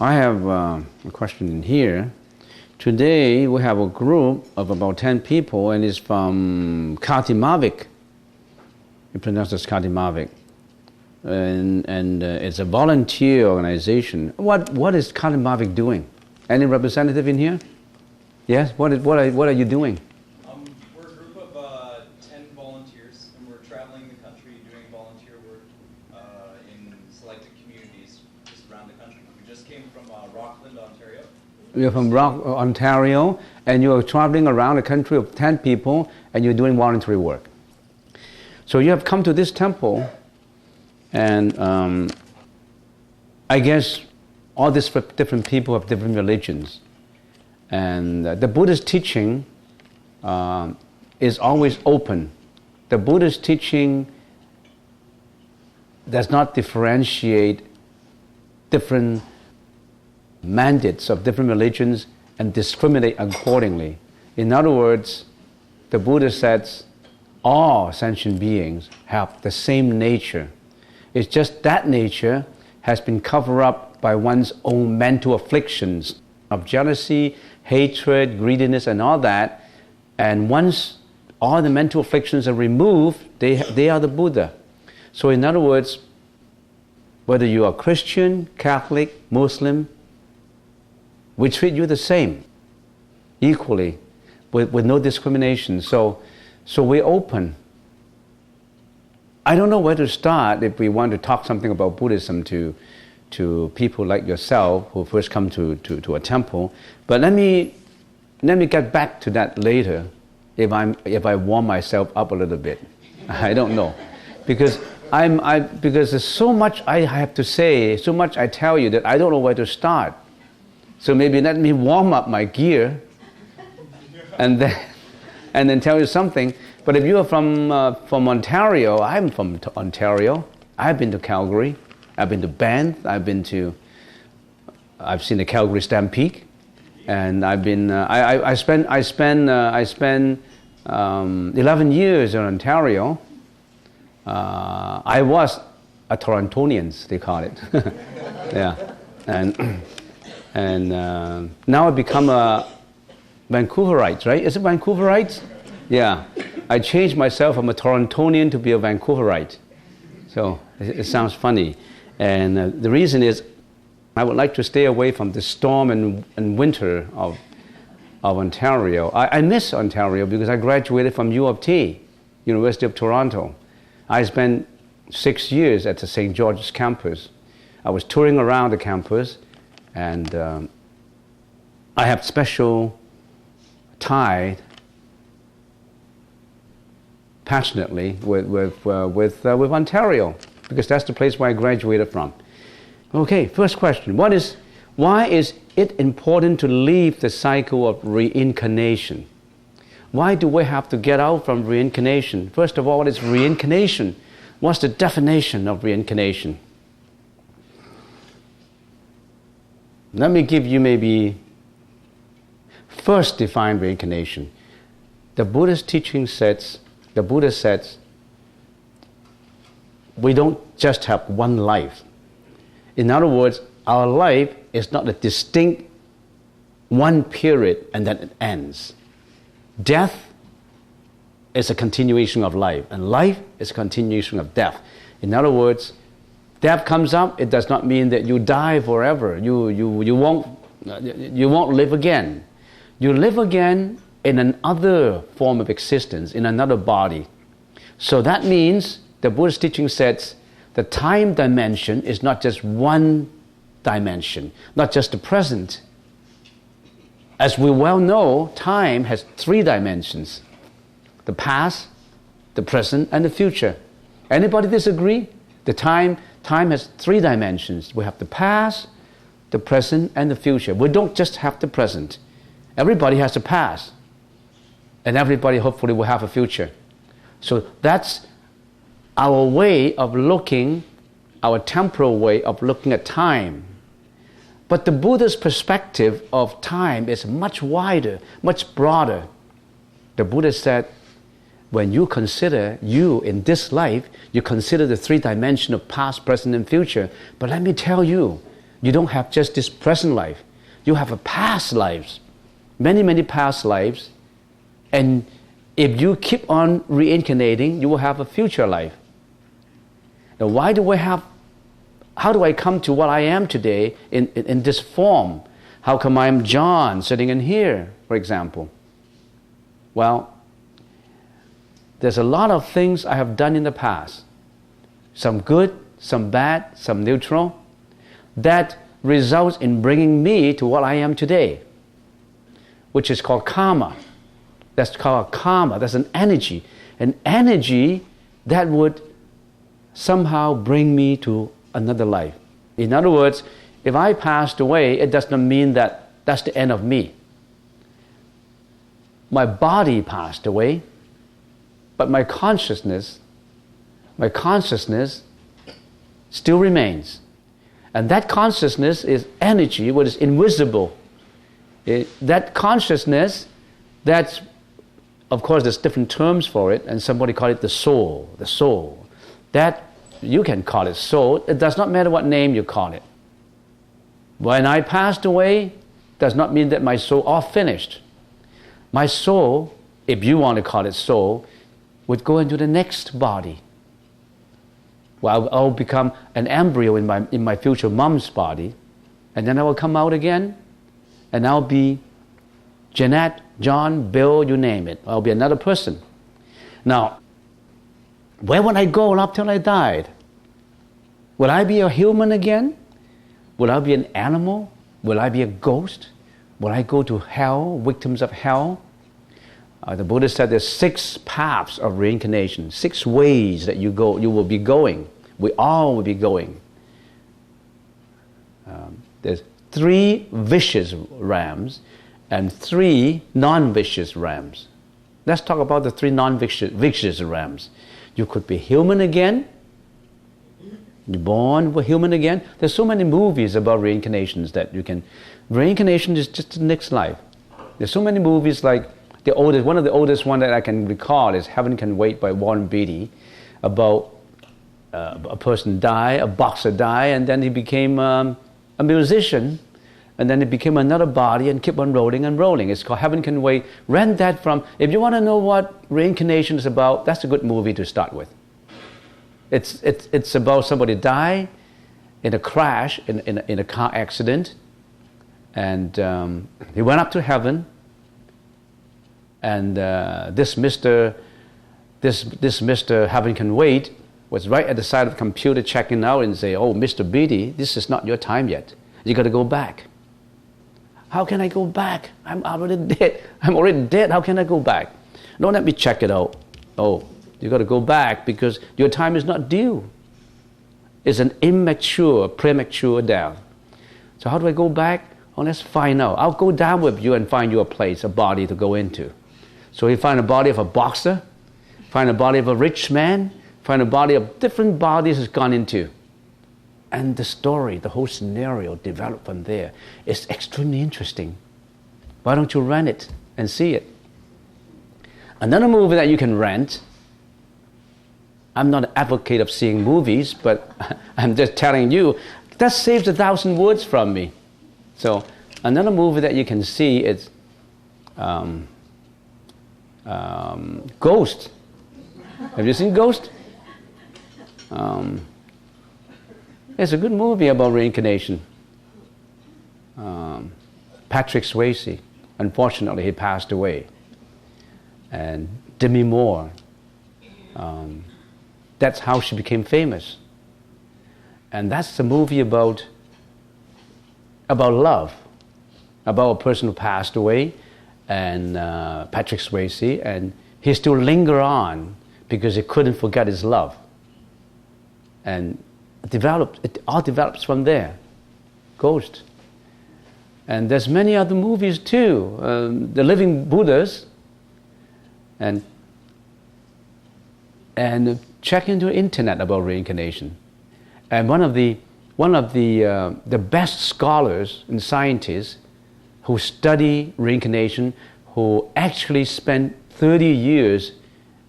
I have a question in here. Today we have a group of about 10 people, and it's from Katimavik. You pronounce it Katimavik. And it's a volunteer organization. What is Katimavik doing? Any representative in here? Yes? What are you doing? We're a group of 10 volunteers, and we're traveling the country doing volunteer work in selected communities just around the country. We just came from Rockland, Ontario. You're from Ontario, and you're traveling around the country of 10 people, and you're doing voluntary work. So you have come to this temple, and I guess all these different people have different religions. And the Buddhist teaching is always open. The Buddhist teaching does not differentiate different mandates of different religions and discriminate accordingly. In other words, the Buddha says all sentient beings have the same nature. It's just that nature has been covered up by one's own mental afflictions of jealousy, hatred, greediness, and all that. And once all the mental afflictions are removed, they are the Buddha. So in other words, whether you are Christian, Catholic, Muslim, we treat you the same, equally, with no discrimination. So we're open. I don't know where to start if we want to talk something about Buddhism to people like yourself who first come to a temple. But let me get back to that later if I warm myself up a little bit. I don't know, because because there's so much I have to say, so much I tell you that I don't know where to start. So maybe let me warm up my gear, and then tell you something. But if you are from Ontario, I'm from Ontario. I've been to Calgary. I've been to Banff. I've seen the Calgary Stampede, and I've been. I spent 11 years in Ontario. I was a Torontonian, they call it. Yeah, and now I become a Vancouverite, right? Is it Vancouverite? Yeah, I changed myself from a Torontonian to be a Vancouverite. So it sounds funny. And the reason is I would like to stay away from the storm and winter of Ontario. I miss Ontario because I graduated from U of T, University of Toronto. I spent 6 years at the St. George's campus. I was touring around the campus, and I have special tie passionately with Ontario, because that's the place where I graduated from. Okay, first question. Why is it important to leave the cycle of reincarnation? Why do we have to get out from reincarnation? First of all, what is reincarnation? What's the definition of reincarnation? Let me give you maybe first define reincarnation. The Buddhist teaching says, the Buddha says, we don't just have one life. In other words, our life is not a distinct one period and then it ends. Death is a continuation of life, and life is a continuation of death. In other words, death comes up, it does not mean that you die forever. You won't live again. You live again in another form of existence, in another body. So that means the Buddhist teaching says the time dimension is not just one dimension, not just the present. As we well know, time has 3 dimensions: the past, the present, and the future. Anybody disagree? The time has 3 dimensions. We have the past, the present, and the future. We don't just have the present. Everybody has a past, and everybody hopefully will have a future. So that's our way of looking, our temporal way of looking at time. But the Buddha's perspective of time is much wider, much broader. The Buddha said, when you consider you in this life, you consider the 3 dimensions of past, present, and future. But let me tell you, You don't have just this present life. You have a past lives, many, many past lives. And if you keep on reincarnating, you will have a future life. Now, how do I come to what I am today in this form? How come I'm John sitting in here, for example? Well, there's a lot of things I have done in the past. Some good, some bad, some neutral. That results in bringing me to what I am today, which is called karma. That's called karma. That's an energy that would somehow bring me to another life. In other words, if I passed away, it does not mean that that's the end of me. My body passed away, but my consciousness still remains. And that consciousness is energy, what is invisible. That consciousness, that's, of course, there's different terms for it, and somebody call it the soul. The soul. That, you can call it soul. It does not matter what name you call it. When I passed away, does not mean that my soul all finished. My soul, if you want to call it soul, would go into the next body. Well, I'll become an embryo in my future mom's body, and then I will come out again, and I'll be Jeanette, John, Bill, you name it. I'll be another person. Now, where would I go up till I died? Will I be a human again? Will I be an animal? Will I be a ghost? Will I go to hell, victims of hell? The Buddha said there's 6 paths of reincarnation, 6 ways that you will be going. We all will be going. There's 3 vicious realms and 3 non-vicious realms. Let's talk about the 3 non-vicious realms. You could be human again. You're born human again. There's so many movies about reincarnations that you can. Reincarnation is just the next life. There's so many movies like one of the oldest one that I can recall is Heaven Can Wait by Warren Beatty, about a person die, a boxer die, and then he became a musician, and then it became another body and kept on rolling and rolling. It's called Heaven Can Wait. Rent that from, if you want to know what reincarnation is about, that's a good movie to start with. It's about somebody die in a crash, in a car accident, and he went up to heaven, and this Mr. Heaven Can Wait was right at the side of the computer checking out and say, "Oh, Mr. Beatty, this is not your time yet. You got to go back." How can I go back? I'm already dead. How can I go back? No, let me check it out. Oh, you got to go back because your time is not due. It's an premature death. So how do I go back? Oh, let's find out. I'll go down with you and find you a place, a body to go into. So he find a body of a boxer, find a body of a rich man, find a body of different bodies he's gone into. And the story, the whole scenario developed from there. It's extremely interesting. Why don't you rent it and see it? Another movie that you can rent, I'm not an advocate of seeing movies, but I'm just telling you, that saves 1,000 words from me. So another movie that you can see is Ghost. Have you seen Ghost? It's a good movie about reincarnation. Patrick Swayze, unfortunately, he passed away. And Demi Moore, that's how she became famous. And that's the movie about love, about a person who passed away, and Patrick Swayze, and he still linger on because he couldn't forget his love. And it all develops from there. Ghost. And there's many other movies too. The Living Buddhas, and check into the internet about reincarnation. And one of the best scholars and scientists who study reincarnation, who actually spent 30 years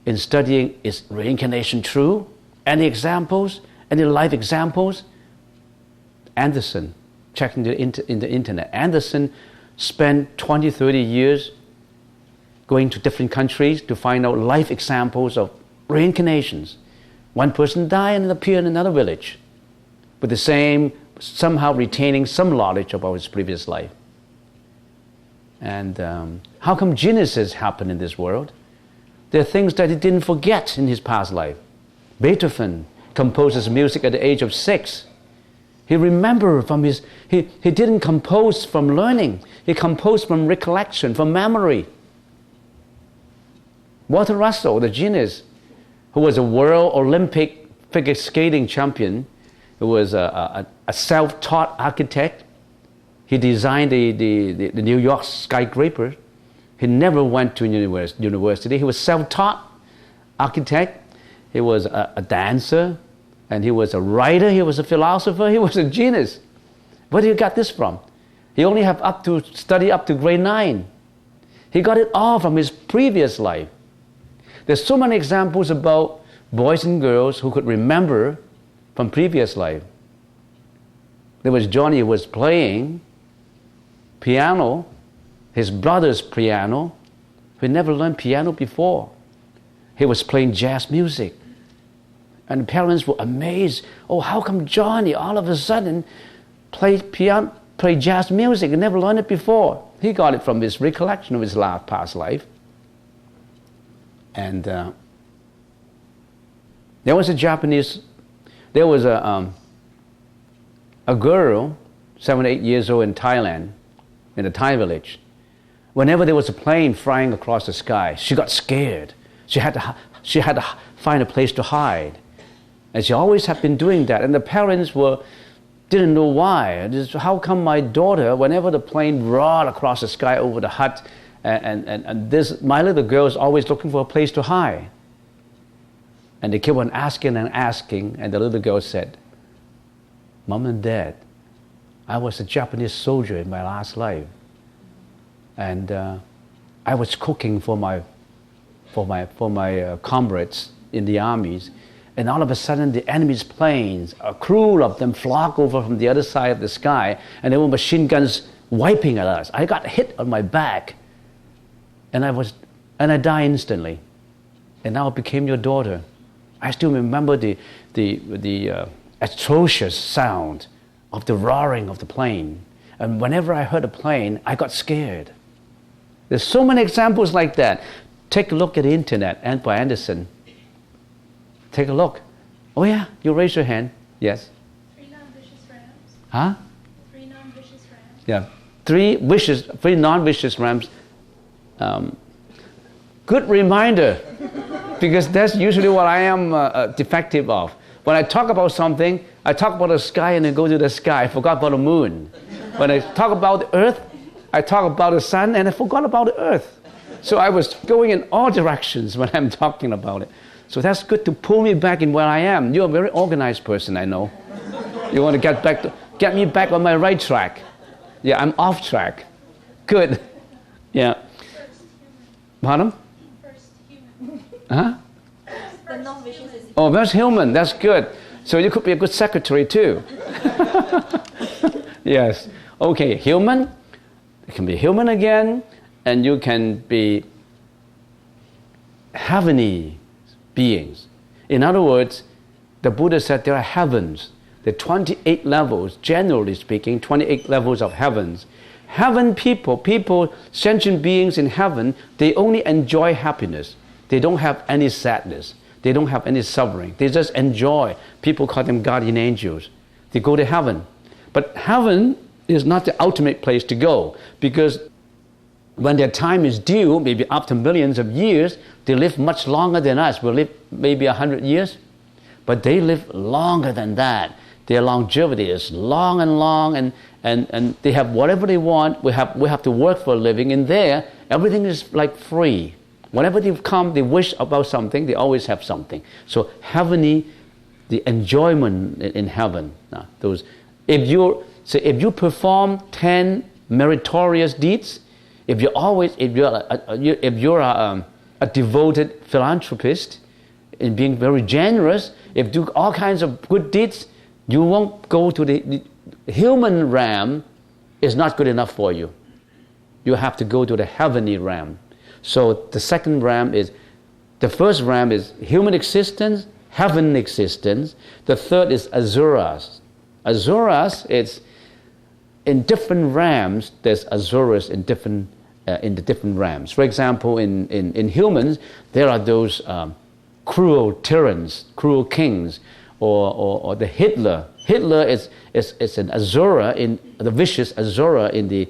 in studying, is reincarnation true? Any examples? Any life examples? Anderson, checking in the internet. Anderson spent 20, 30 years going to different countries to find out life examples of reincarnations. One person died and appeared in another village with the same, somehow retaining some knowledge about his previous life. And how come geniuses happen in this world? There are things that he didn't forget in his past life. Beethoven composes music at the age of 6. He remembered from his, he didn't compose from learning. He composed from recollection, from memory. Walter Russell, the genius, who was a world Olympic figure skating champion, who was a self-taught architect. He designed the New York skyscraper. He never went to university. He was self-taught architect. He was a dancer, and he was a writer. He was a philosopher. He was a genius. Where did he get this from? He only had study up to grade 9. He got it all from his previous life. There's so many examples about boys and girls who could remember from previous life. There was Johnny who was playing piano, his brother's piano, who never learned piano before. He was playing jazz music. And the parents were amazed. Oh, how come Johnny all of a sudden play jazz music and never learned it before? He got it from his recollection of his past life. And there was a girl, 7 or 8 years old in Thailand, in a Thai village. Whenever there was a plane flying across the sky, she got scared. She had to find a place to hide. And she always had been doing that. And the parents didn't know why. How come my daughter, whenever the plane roared across the sky over the hut, my little girl is always looking for a place to hide. And they kept on asking and asking, and the little girl said, Mom and Dad, I was a Japanese soldier in my last life. And I was cooking for my comrades in the armies. And all of a sudden, the enemy's planes, a crew of them, flock over from the other side of the sky, and there were machine guns wiping at us. I got hit on my back, and I died instantly. And now I became your daughter. I still remember the atrocious sound of the roaring of the plane. And whenever I heard a plane, I got scared. There's so many examples like that. Take a look at the internet, and by Anderson. Take a look. Oh yeah, you raise your hand. Yes. 3 non-vicious rams. Huh? 3 non-vicious rams. Yeah. 3 non-vicious rams. Good reminder, because that's usually what I am defective of. When I talk about something, I talk about the sky and then go to the sky. I forgot about the moon. When I talk about the earth, I talk about the sun and I forgot about the earth. So I was going in all directions when I'm talking about it. So that's good to pull me back in where I am. You're a very organized person, I know. You want to get me back on my right track. Yeah, I'm off track. Good. Yeah. Pardon? First human. Huh? The non-vicious is Oh, that's human. That's good. So you could be a good secretary too. Yes. Okay, human. You can be human again, and you can be heavenly beings. In other words, the Buddha said there are heavens. There are 28 levels, generally speaking, 28 levels of heavens. Heaven people, sentient beings in heaven, they only enjoy happiness. They don't have any sadness. They don't have any suffering. They just enjoy. People call them guardian angels. They go to heaven. But heaven is not the ultimate place to go, because when their time is due, maybe after millions of years, they live much longer than us. We live maybe 100 years, but they live longer than that. Their longevity is long and long, and they have whatever they want. We have to work for a living. In there, everything is like free. Whenever they wish about something, they always have something. So heavenly, the enjoyment in heaven. If you perform 10 meritorious deeds, if you're a devoted philanthropist in being very generous, if you do all kinds of good deeds, you won't go to human realm is not good enough for you. You have to go to the heavenly realm. So the second realm is, the first realm is human existence, heaven existence. The third is asuras. Asuras is in different realms. There's asuras in the different realms. For example, in humans, there are those cruel tyrants, cruel kings, or the Hitler. Hitler is an asura, in the vicious asura in the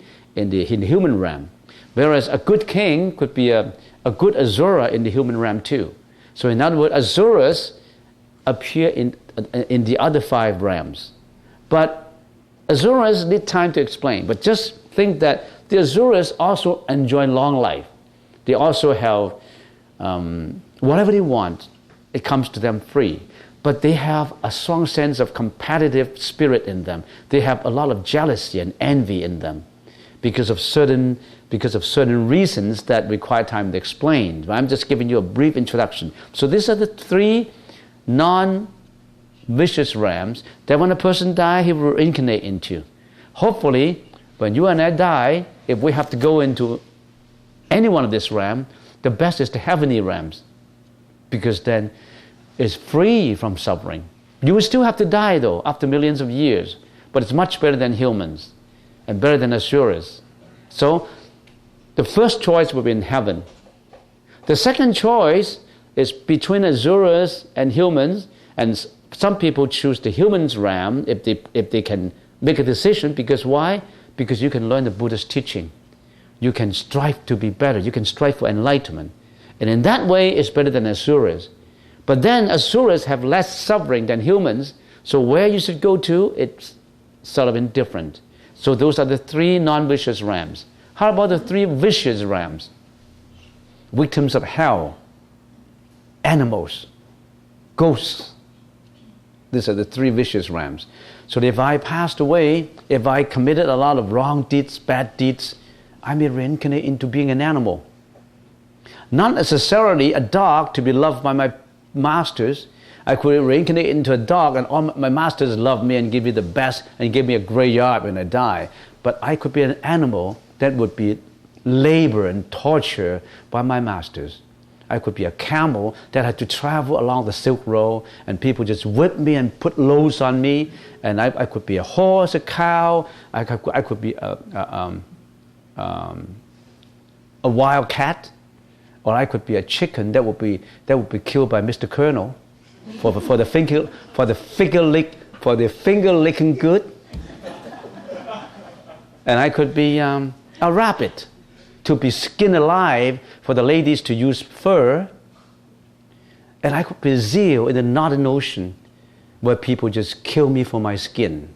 human realm, whereas a good king could be a good asura in the human realm too. So in other words, asuras appear in the other 5 realms, but asuras need time to explain. But just think that the asuras also enjoy long life. They also have whatever they want. It comes to them free. But they have a strong sense of competitive spirit in them. They have a lot of jealousy and envy in them because of certain reasons that require time to explain. I'm just giving you a brief introduction. So these are the 3 non-vicious realms that when a person dies, he will reincarnate into. Hopefully, when you and I die, if we have to go into any one of these realms, the best is the heavenly realms, because then it's free from suffering. You will still have to die though after millions of years, but it's much better than humans and better than asuras. So the first choice will be in heaven. The second choice is between asuras and humans, and some people choose the humans realm if they can make a decision. Because why? Because you can learn the Buddha's teaching. You can strive to be better. You can strive for enlightenment. And in that way, it's better than asuras. But then asuras have less suffering than humans, so where you should go to, it's sort of indifferent. So those are the 3 non-vicious realms. How about the 3 vicious realms? Victims of hell, animals, ghosts. These are the 3 vicious realms. So if I passed away, if I committed a lot of wrong deeds, bad deeds, I may reincarnate into being an animal. Not necessarily a dog to be loved by my masters. I could reincarnate into a dog and all my masters love me and give me the best and give me a graveyard when I die. But I could be an animal that would be labor and torture by my masters. I could be a camel that had to travel along the Silk Road and people just whip me and put loads on me. And I could be a horse, a cow. I could be a wild cat. Or I could be a chicken that would be killed by Mr. Colonel for the finger licking good. And I could be a rabbit to be skinned alive for the ladies to use fur. And I could be a seal in the Northern Ocean where people just kill me for my skin.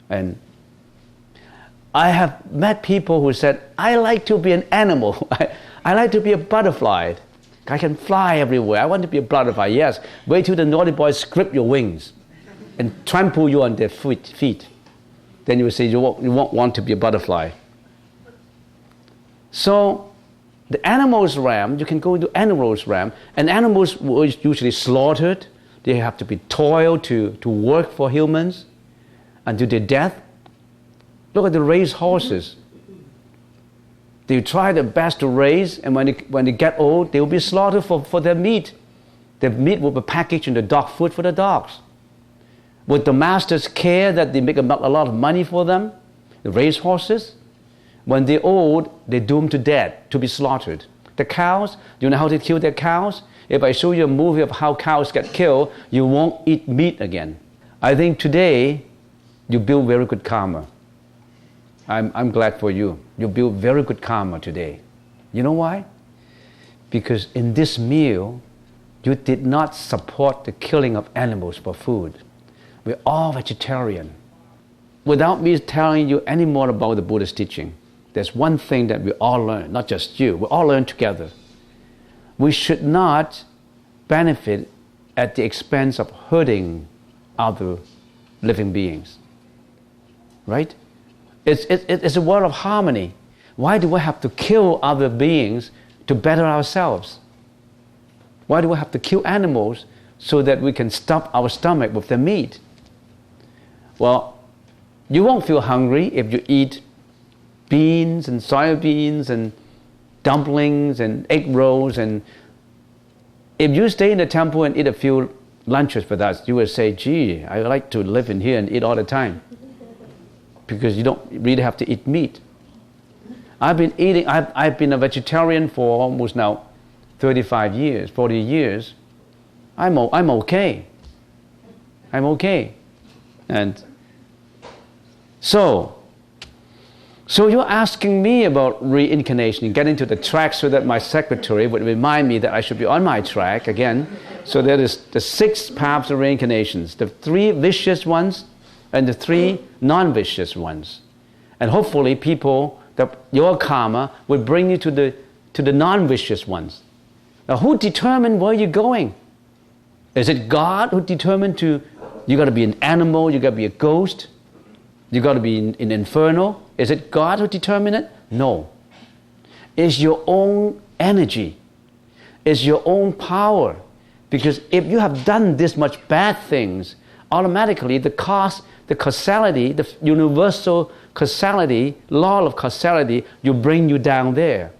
And I have met people who said, I like to be an animal. I like to be a butterfly. I can fly everywhere. I want to be a butterfly. Yes, wait till the naughty boys grip your wings and trample you on their feet. Then you will say you won't want to be a butterfly. So the animals realm, you can go into animals realm, and animals were usually slaughtered. They have to be toiled to work for humans until their death. Look at the race horses. They try their best to raise, and when they get old, they will be slaughtered for their meat. The meat will be packaged into dog food for the dogs. With the masters care that they make a lot of money for them, the race horses, when they're old, they're doomed to death, to be slaughtered. The cows, do you know how they kill their cows? If I show you a movie of how cows get killed, you won't eat meat again. I think today, you build very good karma. I'm glad for you. You build very good karma today. You know why? Because in this meal, you did not support the killing of animals for food. We're all vegetarian. Without me telling you any more about the Buddhist teaching, there's one thing that we all learn, not just you, we all learn together. We should not benefit at the expense of hurting other living beings. Right? It's a world of harmony. Why do we have to kill other beings to better ourselves? Why do we have to kill animals so that we can stuff our stomach with their meat? Well, you won't feel hungry if you eat beans and soybeans and dumplings and egg rolls. And if you stay in the temple and eat a few lunches with us, you will say, gee, I like to live in here and eat all the time. Because you don't really have to eat meat. I've been a vegetarian for almost now 35 years, 40 years. I'm okay. I'm okay. And so you're asking me about reincarnation, getting to the track so that my secretary would remind me that I should be on my track again. So there is the 6 paths of reincarnations, the 3 vicious ones and the 3 non-vicious ones. And hopefully your karma will bring you to the non-vicious ones. Now who determined where you're going? Is it God who determined you got to be an animal, you got to be a ghost, you got to be in inferno? Is it God who determined it? No. It's your own energy. It's your own power. Because if you have done this much bad things, automatically the causality, the universal causality, law of causality, will bring you down there.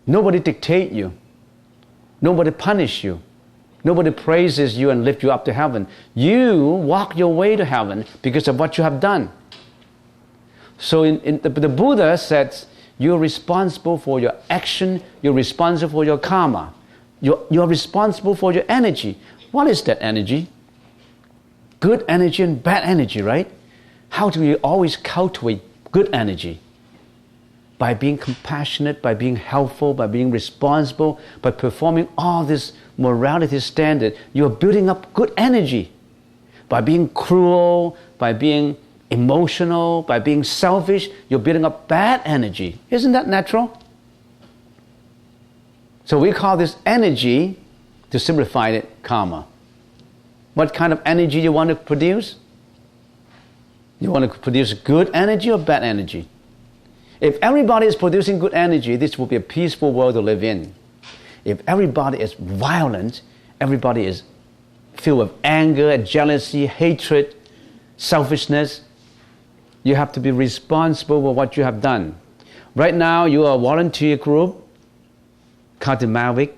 Nobody dictate you. Nobody punish you. Nobody praises you and lifts you up to heaven. You walk your way to heaven because of what you have done. So the Buddha says, you're responsible for your action, you're responsible for your karma. You're responsible for your energy. What is that energy? Good energy and bad energy, right? How do we always cultivate good energy? By being compassionate, by being helpful, by being responsible, by performing all this morality standard, you're building up good energy. By being cruel, by being emotional, by being selfish, you're building up bad energy. Isn't that natural? So we call this energy, to simplify it, karma. What kind of energy you want to produce? You want to produce good energy or bad energy? If everybody is producing good energy, this will be a peaceful world to live in. If everybody is violent, everybody is filled with anger, jealousy, hatred, selfishness, you have to be responsible for what you have done. Right now, you are a volunteer group, Mavic,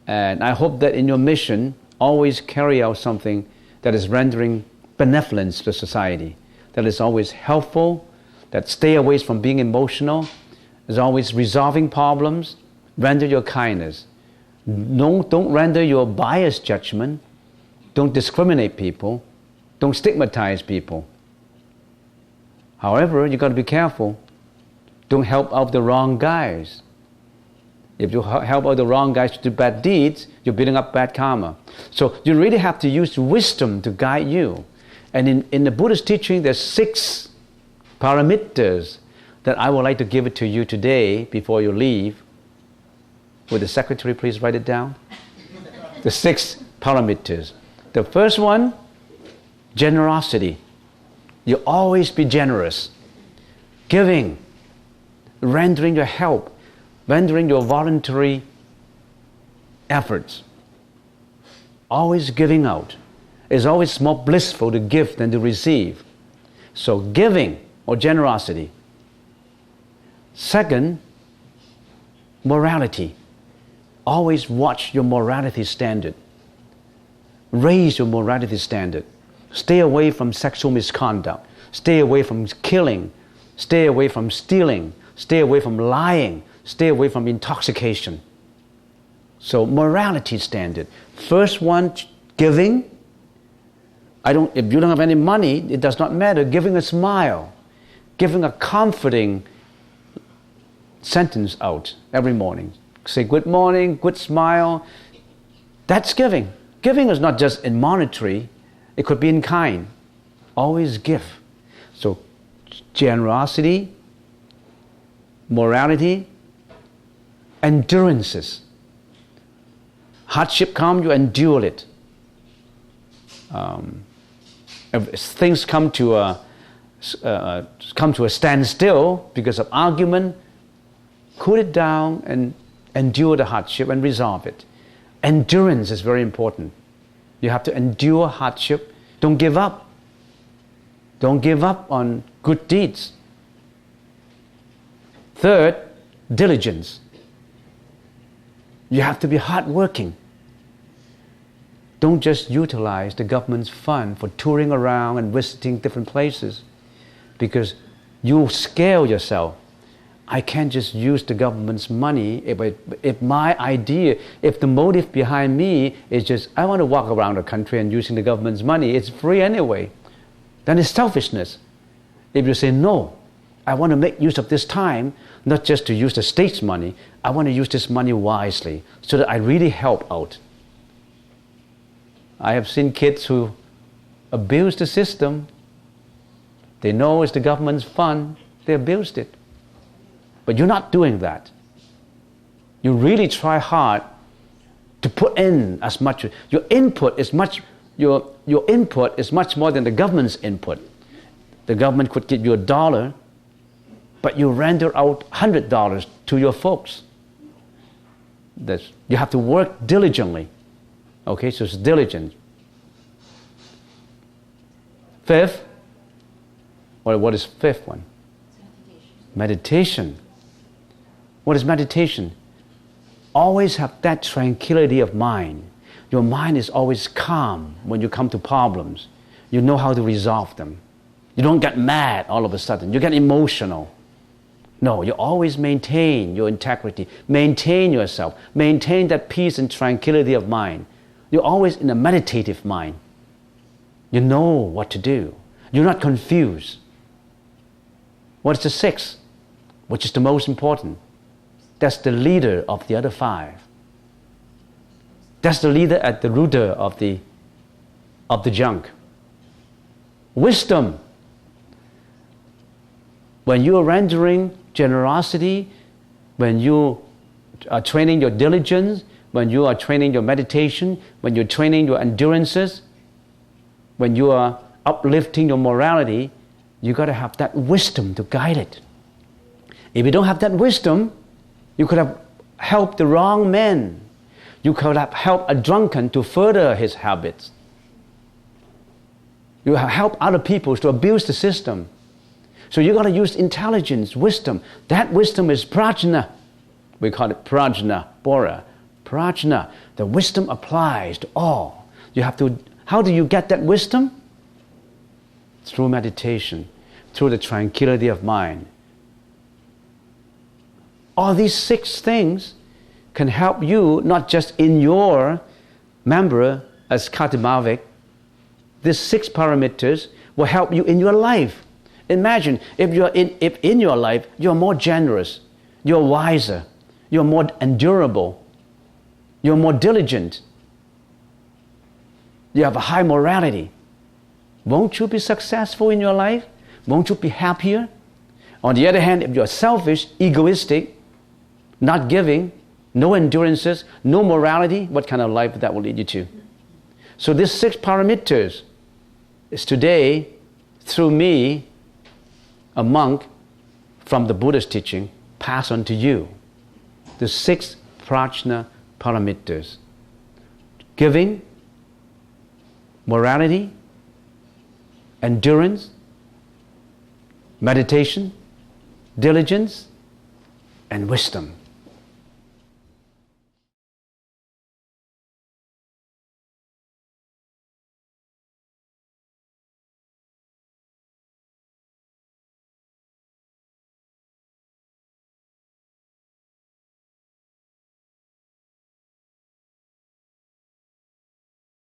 and I hope that in your mission, always carry out something that is rendering benevolence to society, that is always helpful, that stay away from being emotional, is always resolving problems, render your kindness. Don't render your biased judgment, don't discriminate people, don't stigmatize people. However, you got to be careful. Don't help out the wrong guys. If you help out the wrong guys to do bad deeds, you're building up bad karma. So you really have to use wisdom to guide you. And in the Buddhist teaching, there's 6 parameters that I would like to give it to you today before you leave. Would the secretary please write it down? The 6 parameters. The first one, generosity. You always be generous. Giving, rendering your help, rendering your voluntary efforts. Always giving out. It's always more blissful to give than to receive. So giving or generosity. Second, morality. Always watch your morality standard. Raise your morality standard. Stay away from sexual misconduct. Stay away from killing. Stay away from stealing. Stay away from lying. Stay away from intoxication. So morality standard. First one, giving. If you don't have any money, it does not matter. Giving a smile. Giving a comforting sentence out every morning. Say good morning, good smile. That's giving. Giving is not just in monetary. It could be in kind. Always give. So generosity, morality, endurances. Hardship comes, you endure it. If things come to a standstill because of argument, cool it down and endure the hardship and resolve it. Endurance is very important. You have to endure hardship. Don't give up. Don't give up on good deeds. Third, diligence. You have to be hardworking. Don't just utilize the government's fund for touring around and visiting different places, because you scare yourself. I can't just use the government's money if my idea, if the motive behind me is just, I want to walk around the country and using the government's money, it's free anyway, then it's selfishness. If you say, no, I want to make use of this time, not just to use the state's money, I want to use this money wisely so that I really help out. I have seen kids who abuse the system. They know it's the government's fund, they abused it. But you're not doing that. You really try hard to put in as much. Your input is much more than the government's input. The government could give you $1, but you render out $100 to your folks. You have to work diligently. Okay, so it's diligent. Fifth, what is fifth one? Meditation. What is meditation? Always have that tranquility of mind. Your mind is always calm when you come to problems. You know how to resolve them. You don't get mad all of a sudden. You get emotional. No, you always maintain your integrity. Maintain yourself. Maintain that peace and tranquility of mind. You're always in a meditative mind. You know what to do. You're not confused. What's the sixth? Which is the most important? That's the leader of the other five. That's the leader at the rudder of the junk. Wisdom. When you are rendering generosity, when you are training your diligence, when you are training your meditation, when you're training your endurances, when you are uplifting your morality, you got to have that wisdom to guide it. If you don't have that wisdom, you could have helped the wrong man. You could have helped a drunken to further his habits. You have helped other people to abuse the system. So you got to use intelligence, wisdom. That wisdom is prajna. We call it prajna, bora. Prajna. The wisdom applies to all. You have to. How do you get that wisdom? Through meditation, through the tranquility of mind. All these six things can help you, not just in your member as Katimavik. These six parameters will help you in your life. Imagine if in your life you're more generous, you're wiser, you're more endurable, you're more diligent, you have a high morality. Won't you be successful in your life? Won't you be happier? On the other hand, if you're selfish, egoistic, not giving, no endurances, no morality, what kind of life that will lead you to? So these six parameters is today, through me, a monk from the Buddha's teaching, pass on to you. The six prajna parameters. Giving, morality, endurance, meditation, diligence, and wisdom.